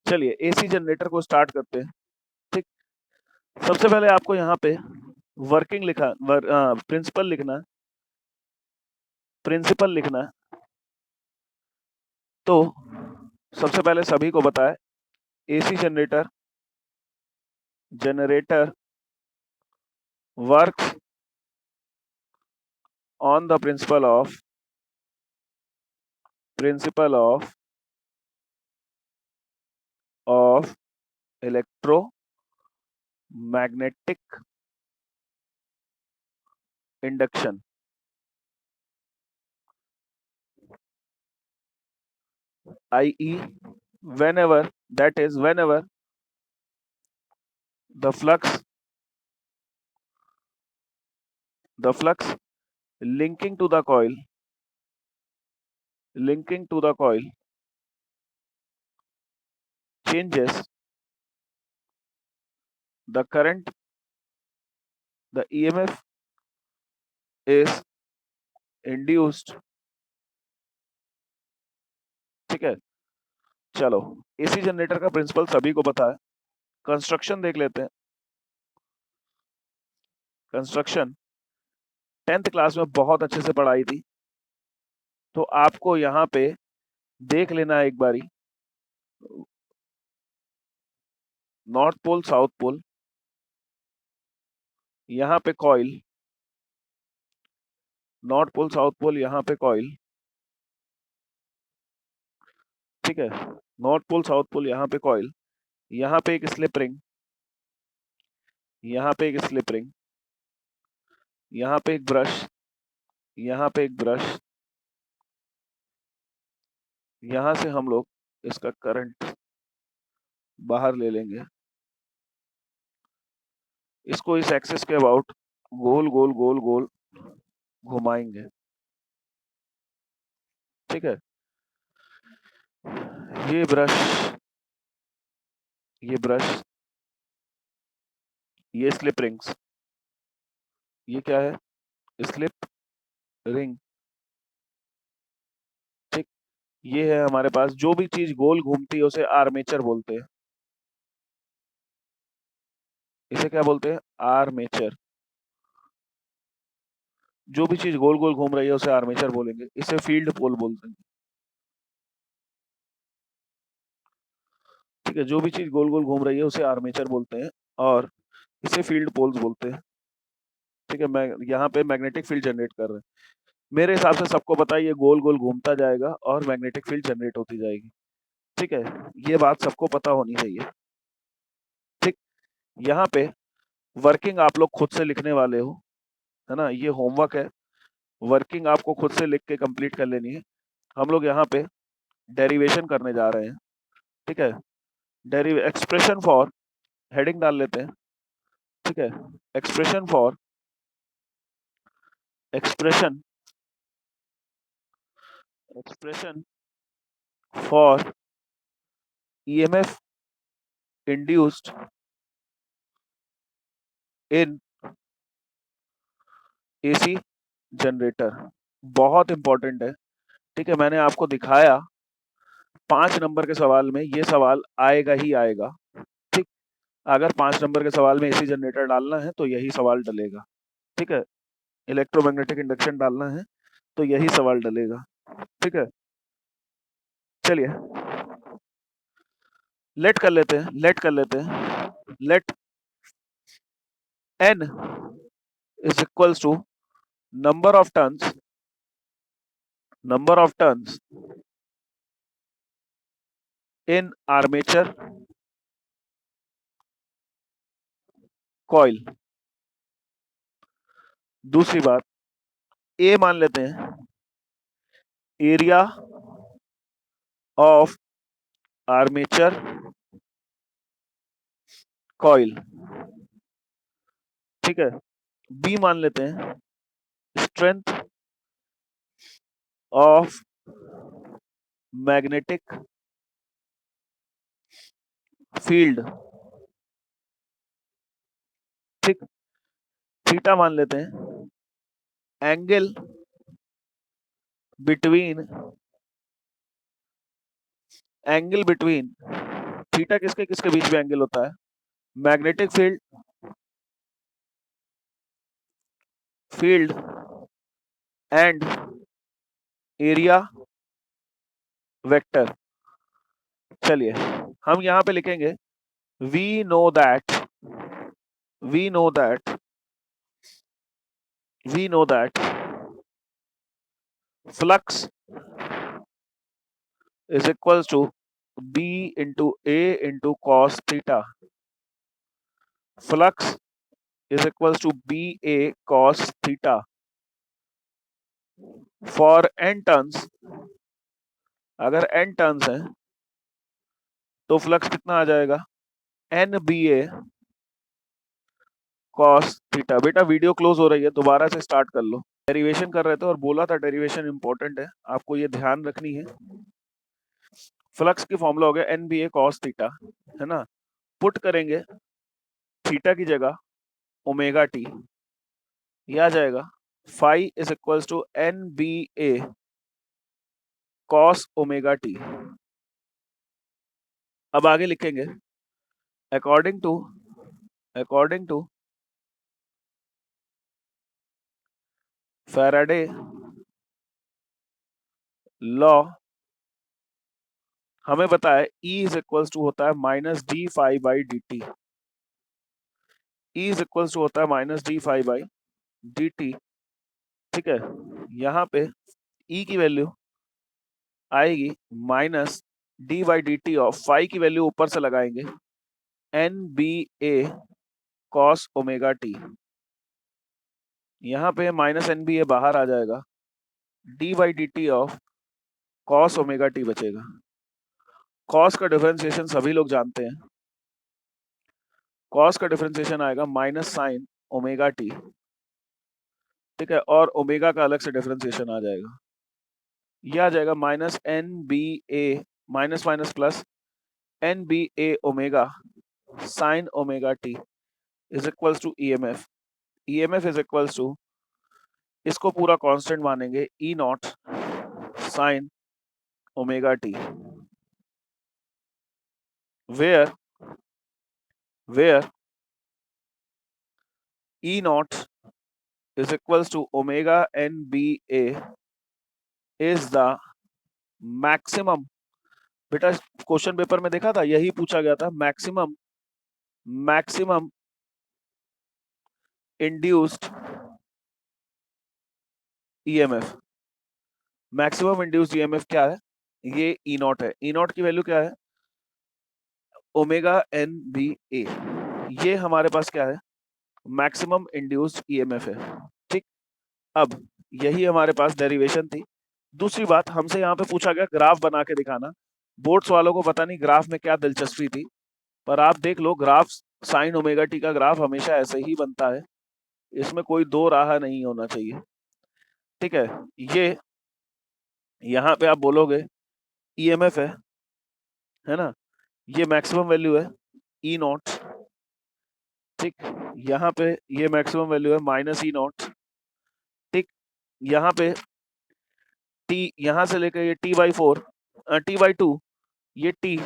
चलिए AC generator को start करते हैं। ठीक, सबसे पहले आपको यहाँ पे वर्किंग प्रिंसिपल लिखना, प्रिंसिपल लिखना। तो सबसे पहले सभी को बताए AC generator works on the principle of electromagnetic induction, i.e. whenever the flux linking to the coil changes, the current, the EMF is induced। ठीक है, चलो एसी जनरेटर का प्रिंसिपल सभी को पता है। कंस्ट्रक्शन देख लेते हैं। कंस्ट्रक्शन 10th क्लास में बहुत अच्छे से पढ़ाई थी, तो आपको यहाँ पे देख लेना है एक बारी। नॉर्थ पोल साउथ पोल, यहाँ पे coil, north pole south pole, यहाँ पे कॉइल। ठीक है, नॉर्थ पोल साउथ पोल, यहाँ पे कॉइल, यहाँ पे एक स्लिप रिंग, यहाँ पे एक स्लिप रिंग, यहाँ पे एक ब्रश, यहाँ पे एक ब्रश। यहाँ से हम लोग इसका करंट बाहर ले लेंगे, इसको इस एक्सिस के अबाउट गोल गोल गोल गोल घुमाएंगे। ठीक है, ये ब्रश, ये स्लिप रिंग्स, ये क्या है, स्लिप रिंग। ठीक, ये है हमारे पास जो भी चीज गोल घूमती है उसे आर्मेचर बोलते हैं। इसे क्या बोलते हैं, आर्मेचर। जो भी चीज गोल गोल घूम रही है उसे आर्मेचर बोलेंगे। इसे फील्ड पोल बोलते हैं। ठीक है, जो भी चीज गोल गोल घूम रही है उसे आर्मेचर बोलते हैं और इसे फील्ड पोल्स बोलते हैं। ठीक है, मैं यहाँ पे मैग्नेटिक फील्ड जनरेट कर रहे हैं। मेरे हिसाब से सबको पता है ये गोल गोल घूमता जाएगा और मैग्नेटिक फील्ड जनरेट होती जाएगी। ठीक है, ये बात सबको पता होनी चाहिए। ठीक, यहाँ पे वर्किंग आप लोग खुद से लिखने वाले हो, है ना, ये होमवर्क है। वर्किंग आपको खुद से लिख के कंप्लीट कर लेनी है। हम लोग यहाँ पे डेरिवेशन करने जा रहे हैं। ठीक है, एक्सप्रेशन फॉर, हेडिंग डाल लेते हैं। ठीक है, expression for expression for EMF induced in AC generator. बहुत इंपॉर्टेंट है। ठीक है, मैंने आपको दिखाया 5 नंबर के सवाल में ये सवाल आएगा ही आएगा। ठीक, अगर 5 नंबर के सवाल में AC जनरेटर डालना है तो यही सवाल डलेगा। ठीक है, इलेक्ट्रोमैग्नेटिक इंडक्शन डालना है तो यही सवाल डलेगा। ठीक है, चलिए लेट कर लेते हैं, late n is equals to number of turns in armature coil। दूसरी बात, A मान लेते हैं एरिया ऑफ आर्मेचर कॉइल। ठीक है, B मान लेते हैं स्ट्रेंथ ऑफ मैग्नेटिक फील्ड। ठीक, थीटा मान लेते हैं एंगल बिटवीन थीटा किसके किसके बीच में एंगल होता है? Magnetic field and area vector. चलिए हम यहाँ पे लिखेंगे we know that we know that we know that flux is equals to B into A into cos theta. Flux is equals to BA cos theta. For n turns, अगर n turns हैं तो flux कितना आ जाएगा? NBA cos theta. बेटा video close हो रही है, दोबारा से स्टार्ट कर लो। डेरिवेशन कर रहे थे और बोला था डेरिवेशन इंपॉर्टेंट है, आपको ये ध्यान रखनी है। फ्लक्स की फॉर्मूला हो गया NBA cos थीटा, है ना। पुट करेंगे थीटा की जगह ओमेगा टी, ये आ जाएगा phi is equals to NBA cos omega t. अब आगे लिखेंगे अकॉर्डिंग टू फैराडे लॉ, हमें पता है E इज इक्वल्स टू होता है minus d phi by d t. E is equals to होता है minus d phi by d t. ठीक है, यहाँ पे E की वैल्यू आएगी minus d by d t of phi की वैल्यू ऊपर से लगाएंगे NBA cos ओमेगा टी। यहाँ पे माइनस NBA बाहर आ जाएगा, D by d t of cos omega T बचेगा। कॉस का डिफरेंशिएशन सभी लोग जानते हैं, कॉस का डिफरेंशिएशन आएगा माइनस साइन ओमेगा टी। ठीक है, और ओमेगा का अलग से डिफरेंशिएशन आ जाएगा, ये आ जाएगा minus NBA minus minus plus NBA omega sine omega t is equals to EMF। EMF is equals to, इसको पूरा कांस्टेंट मानेंगे E naught sine omega t, where E naught is equals to omega NBA is the maximum। बेटा question paper में देखा था, यही पूछा गया था, maximum induced EMF। Maximum induced EMF क्या है? ये E नॉट है। E नॉट की वैल्यू क्या है? Omega NBA। ये हमारे पास क्या है? मैक्सिमम इंड्यूस्ड EMF है। ठीक, अब यही हमारे पास डेरिवेशन थी। दूसरी बात, हमसे यहाँ पे पूछा गया ग्राफ बना के दिखाना। बोर्ड्स वालों को पता नहीं ग्राफ में क्या दिलचस्पी थी, पर आप देख लो ग्राफ साइन ओमेगा टी का ग्राफ हमेशा ऐसे ही बनता है, इसमें कोई दो राह नहीं होना चाहिए। ठीक है, ये यहाँ पे आप बोलोगे EMF है ना, ये मैक्सिमम वैल्यू है E नॉट। ठीक, यहाँ पे ये मैक्सिमम वैल्यू है माइनस E नॉट। ठीक, यहाँ पे T, यहाँ से लेकर ये T/4 T/2, ये T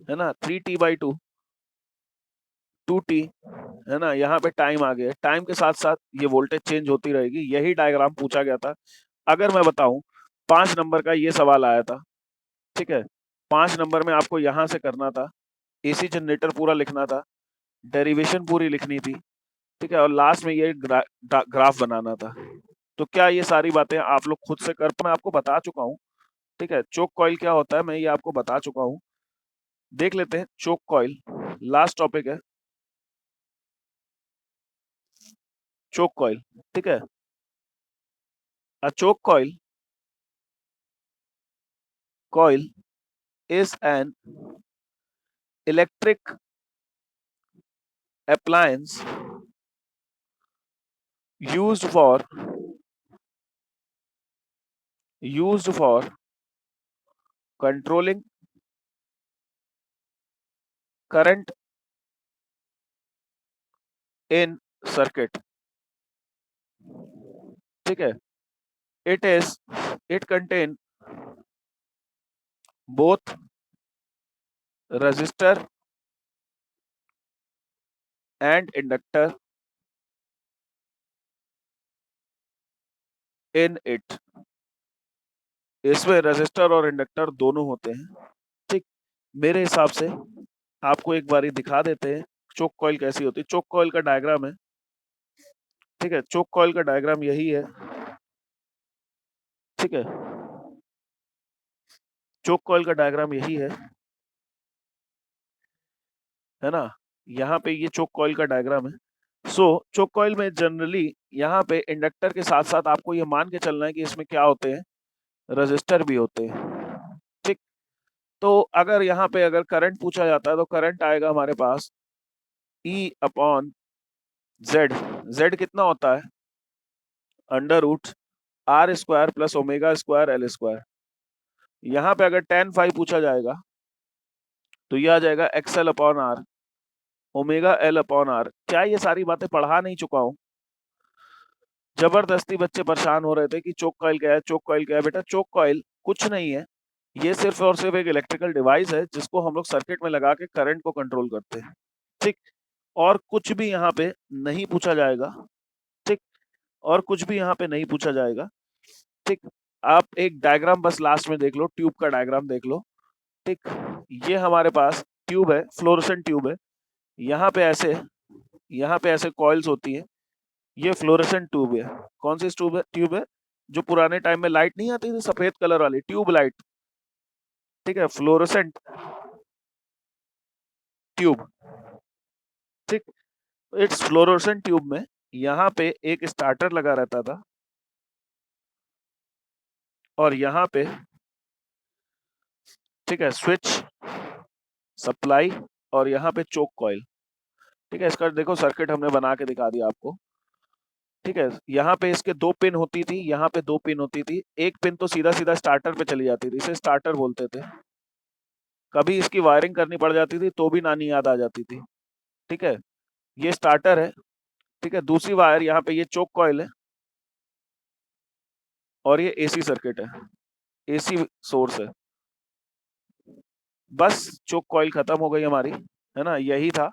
है ना, 3T/2 2T है ना, यहाँ पे टाइम आ गया। टाइम के साथ साथ ये वोल्टेज चेंज होती रहेगी, यही डायग्राम पूछा गया था। अगर मैं बताऊं 5 नंबर का ये सवाल आया था। ठीक है, 5 नंबर में आपको यहाँ से करना था, AC जनरेटर पूरा लिखना था, डेरिवेशन पूरी लिखनी थी। ठीक है, और लास्ट में ये ग्राफ बनाना था। तो क्या ये सारी बातें आप लोग खुद से कर, मैं आपको बता चुका हूँ। ठीक है, चोक कॉइल क्या होता है मैं ये आपको बता चुका हूँ। देख लेते हैं चोक कॉइल, लास्ट टॉपिक है चोक कॉइल। ठीक है, a choke coil is an electric appliance used for controlling current in circuit। ठीक है, it contain both resistor and inductor in it। इसमें रेजिस्टर और इंडक्टर दोनों होते हैं। ठीक, मेरे हिसाब से आपको एक बारी दिखा देते हैं चोक कॉइल कैसी होती है। चोक कॉइल का डायग्राम है, ठीक है, चोक कॉइल का डायग्राम यही है, ठीक है, चोक कॉइल का डायग्राम यही है ना। यहाँ पे ये चोक कॉइल का डायग्राम है। सो चोक कॉइल में जनरली यहाँ पे इंडक्टर के साथ साथ आपको ये मान के चलना है कि इसमें क्या होते हैं, रजिस्टर भी होते हैं। ठीक, तो अगर यहाँ पे अगर करंट पूछा जाता है तो करंट आएगा हमारे पास E अपॉन जेड। जेड कितना होता है, under root R square plus omega square L square. यहाँ पे अगर tan फाइव पूछा जाएगा तो ये आ जाएगा XL upon R omega L upon R. क्या ये सारी बातें पढ़ा नहीं चुका हूँ? जबरदस्ती बच्चे परेशान हो रहे थे कि चोक कॉइल क्या है, चोक कॉइल क्या है। बेटा चोक कॉइल कुछ नहीं है, ये सिर्फ और सिर्फ एक इलेक्ट्रिकल डिवाइस है जिसको हम लोग सर्किट में लगा के करंट को कंट्रोल करते हैं। ठीक, और कुछ भी यहाँ पे नहीं पूछा जाएगा। ठीक, और कुछ भी यहाँ पे नहीं पूछा जाएगा। ठीक, आप एक डायग्राम बस लास्ट में देख लो, ट्यूब का डायग्राम देख लो। ठीक, ये हमारे पास ट्यूब है, फ्लोरोसेंट ट्यूब है। यहाँ पे ऐसे कॉइल्स होती है। ये फ्लोरोसेंट ट्यूब है। कौन सी ट्यूब है? जो पुराने टाइम में लाइट नहीं आती थी सफेद कलर वाली ट्यूब लाइट, ठीक है, फ्लोरोसेंट ट्यूब। ठीक, इट्स फ्लोरोसेंट ट्यूब में यहाँ पे एक स्टार्टर लगा रहता था और यहाँ पे, ठीक है, स्विच, सप्लाई और यहाँ पे चोक कॉइल। ठीक है, इसका देखो सर्किट हमने बना के दिखा दिया आपको। ठीक है, यहाँ पे इसके दो पिन होती थी, यहाँ पे दो पिन होती थी। एक पिन तो सीधा सीधा स्टार्टर पे चली जाती थी, इसे स्टार्टर बोलते थे। कभी इसकी वायरिंग करनी पड़ जाती थी तो भी नानी याद आ जाती थी। ठीक है, ये स्टार्टर है। ठीक है, दूसरी वायर यहाँ पे ये चोक कॉइल है और ये एसी सर्किट है, एसी सोर्स है। बस चोक कॉइल खत्म हो गई हमारी, है ना, यही था।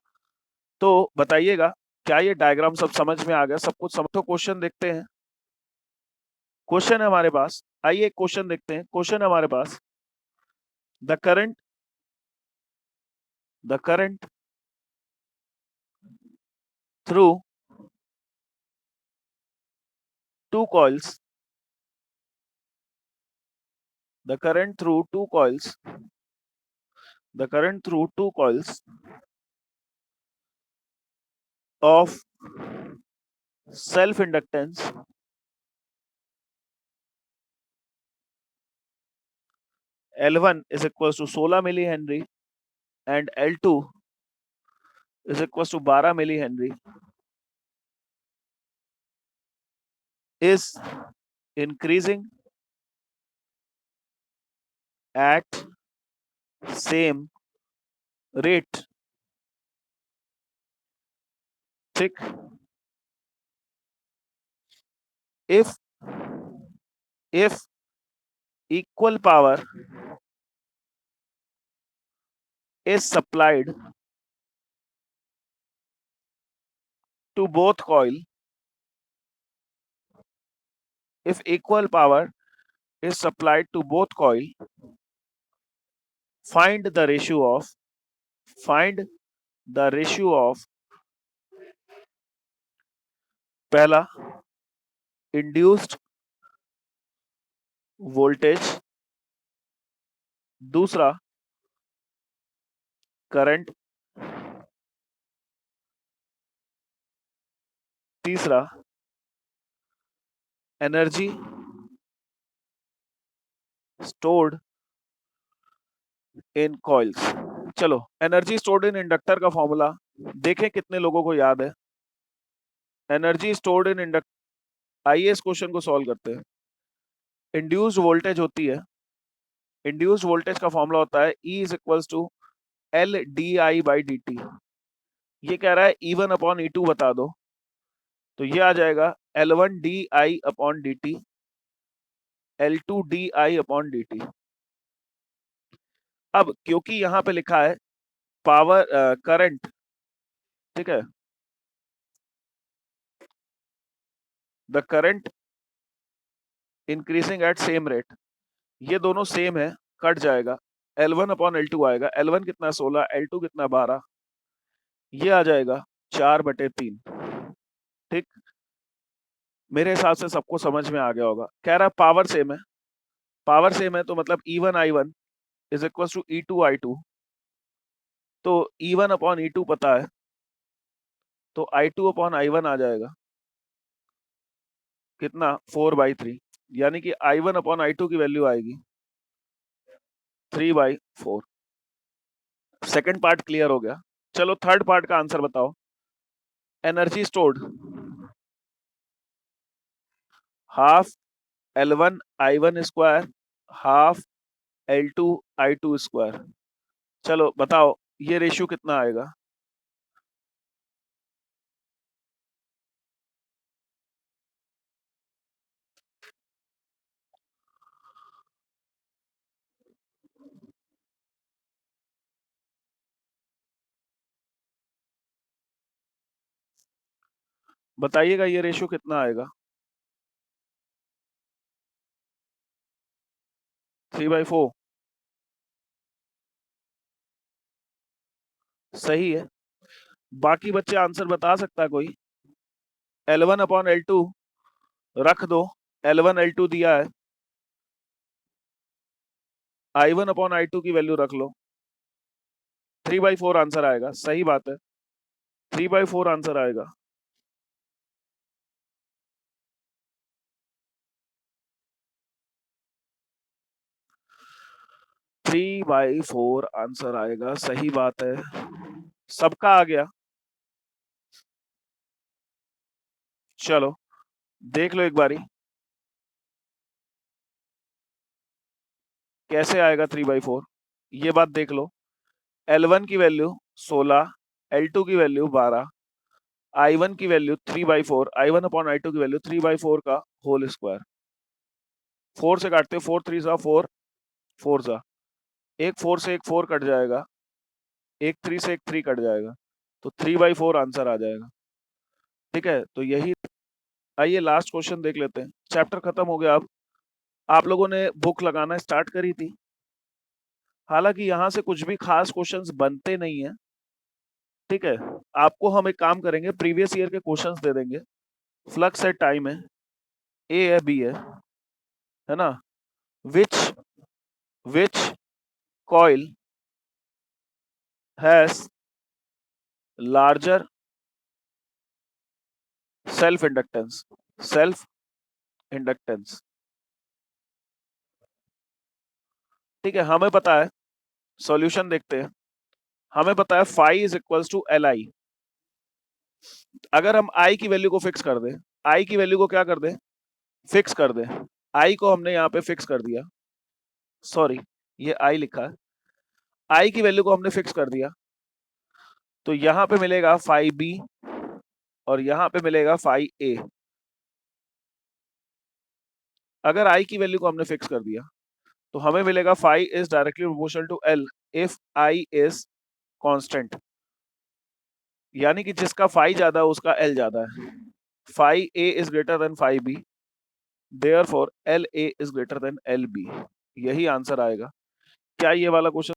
तो बताइएगा क्या ये डायग्राम सब समझ में आ गया? सब कुछ समझ? तो क्वेश्चन देखते हैं। क्वेश्चन है हमारे पास, आइए क्वेश्चन देखते हैं। क्वेश्चन है हमारे पास, the current through two coils, the current through two coils, the current through two coils of self inductance L1 is equals to 16 millihenry and L2 is equals to 12 millihenry is increasing at same rate। ठीक, if equal power is supplied to both coil, if equal power is supplied to both coil, find the ratio of पहला induced voltage, दूसरा current, तीसरा energy stored in coils. चलो energy stored in inductor का formula देखें कितने लोगों को याद है। एनर्जी स्टोर्ड इन इंडक्टर, आइए इस क्वेश्चन को सॉल्व करते हैं। इंड्यूस्ड वोल्टेज होती है, इंड्यूस्ड वोल्टेज का फॉर्मूला होता है E is equals to L d I by d t. ये कह रहा है E1 अपॉन E2 बता दो, तो ये आ जाएगा L1 D I upon D T, L2 D I upon D T. अब क्योंकि यहाँ पे लिखा है पावर करंट, ठीक है, the current increasing at same rate, ये दोनों सेम है, कट जाएगा, L1 अपॉन L2 आएगा, L1 कितना 16, L2 कितना 12, ये आ जाएगा 4/3। ठीक, मेरे हिसाब से सबको समझ में आ गया होगा। कह रहा पावर सेम है, पावर सेम है तो मतलब E1 I1 is equal to E2 I2, तो E1 अपॉन E2 पता है, तो I2 अपॉन I1 आ जाएगा कितना 4/3, यानी कि I1 अपॉन I2 की वैल्यू आएगी 3/4। सेकंड पार्ट क्लियर हो गया। चलो थर्ड पार्ट का आंसर बताओ। Energy stored half L1 I1 square half L2 I2 square. चलो बताओ ये रेशियो कितना आएगा। बताइएगा ये रेशियो कितना आएगा। 3/4 सही है। बाकी बच्चे आंसर बता सकता है कोई। L1 अपॉन L2 रख दो, L1 L2 दिया है, I1 अपॉन I2 की वैल्यू रख लो, 3/4 आंसर आएगा। सही बात है, 3/4 आंसर आएगा। थ्री बाई फोर आंसर आएगा, सही बात है। सबका आ गया। चलो देख लो एक बारी कैसे आएगा 3/4, ये बात देख लो। L1 की वैल्यू 16, L2 की वैल्यू 12, I1 की वैल्यू 3/4, I1 अपॉन I2 की वैल्यू 3/4 का होल स्क्वायर। 4 से काटते, 4 3 सा 4, 4 सा एक 4 से एक 4 कट जाएगा, एक 3 से एक 3 कट जाएगा, तो 3/4 आंसर आ जाएगा। ठीक है, तो यही। आइए लास्ट क्वेश्चन देख लेते हैं, चैप्टर खत्म हो गया। अब आप लोगों ने बुक लगाना स्टार्ट करी थी, हालांकि यहाँ से कुछ भी खास क्वेश्चंस बनते नहीं है। ठीक है, आपको हम एक काम करेंगे, प्रीवियस ईयर के क्वेश्चंस दे देंगे। फ्लक्स है, टाइम है, ए है, बी है ना। Which which coil has larger self inductance, self inductance. ठीक है, हमें पता है, सॉल्यूशन देखते हैं। हमें पता है phi is equals to L I. अगर हम आई की वैल्यू को फिक्स कर दें, आई की वैल्यू को क्या कर दें, फिक्स कर दें, आई को हमने यहाँ पे फिक्स कर दिया, सॉरी ये आई लिखा है, आई की वैल्यू को हमने फिक्स कर दिया, तो यहाँ पे मिलेगा फाई बी और यहाँ पे मिलेगा फाई ए। अगर आई की वैल्यू को हमने फिक्स कर दिया तो हमें मिलेगा phi is directly proportional to L if I is constant, यानी कि जिसका फाई ज्यादा है उसका एल ज्यादा है। Phi A is greater than phi B, therefore L A is greater than L B. यही आंसर आएगा। क्या ये वाला क्वेश्चन